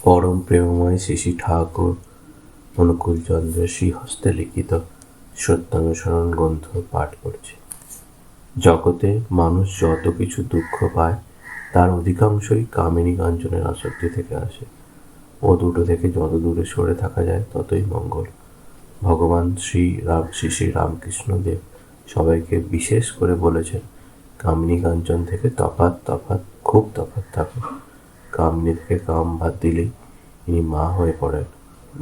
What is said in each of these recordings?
পরম প্রেমময় শ্রী শ্রী ঠাকুর অনুকূলচন্দ্রের শ্রীহস্তে লিখিত সত্যানুসরণ গ্রন্থ পাঠ করছি। জগতে মানুষ যত কিছু দুঃখ পায় তার অধিকাংশই কামিনী কাঞ্চনের আসক্তি থেকে আসে। ও দুটো থেকে যত দূরে সরে থাকা যায় ততই মঙ্গল। ভগবান শ্রী শ্রী রামকৃষ্ণ দেব সবাইকে বিশেষ করে বলেছেন, কামিনী কাঞ্চন থেকে খুব তফাৎ থাকো। কামিনী থেকে কাম বাদ দিলেই ইনি মা হয়ে পড়েন,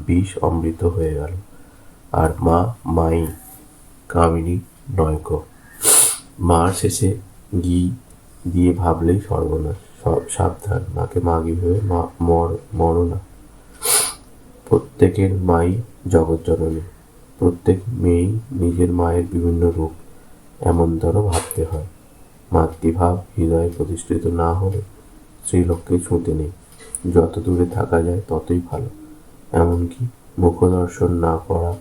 বিষ অমৃত হয়ে গেল। আর মাই, কামিনী নয়ক। মার শেষে ঘি দিয়ে ভাবলেই সর্বনাশ। সাবধান, মাকে মাগি ভেবে মরো না। প্রত্যেকের মাই জগৎজননী। প্রত্যেক মেয়েই নিজের মায়ের বিভিন্ন রূপ, এমনতর ভাবতে হয়। মাতৃভাব হৃদয়ে প্রতিষ্ঠিত না হলে স্ত্রীলোককে ছুঁতে নেই। যত দূরে থাকা যায় ততই ভালো, এমনকি মুখদর্শন না করা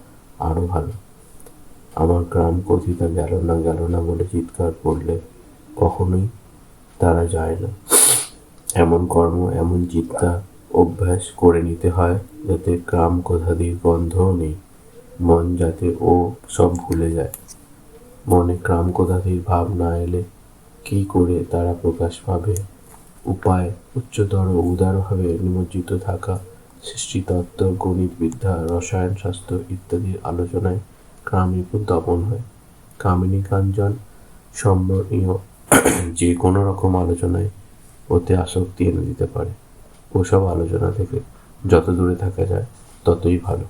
আরও ভালো। আমার গ্রাম কথিতা গেল না বলে চিৎকার করলে কখনোই তারা যায় না। এমন কর্ম, এমন চিৎকার অভ্যাস করে নিতে হয় যাতে গ্রাম কথাদির গন্ধও নেই, মন যাতে ও সব ভুলে যায়। মনে গ্রাম কথাদির ভাব না এলে কী করে তারা প্রকাশ পাবে? উপায় উচ্চতর উদারভাবে নিমজ্জিত থাকা সৃষ্টিতত্ত্ব, গণিতবিদ্যা, রসায়ন শাস্ত্র ইত্যাদির আলোচনায় গ্রামীণ তপন হয়। কামিনী কাঞ্চন সম্বরণীয় যে কোনো রকম আলোচনায় ওতে আসক্তি এনে দিতে পারে। ওসব আলোচনা থেকে যত দূরে থাকা যায় ততই ভালো।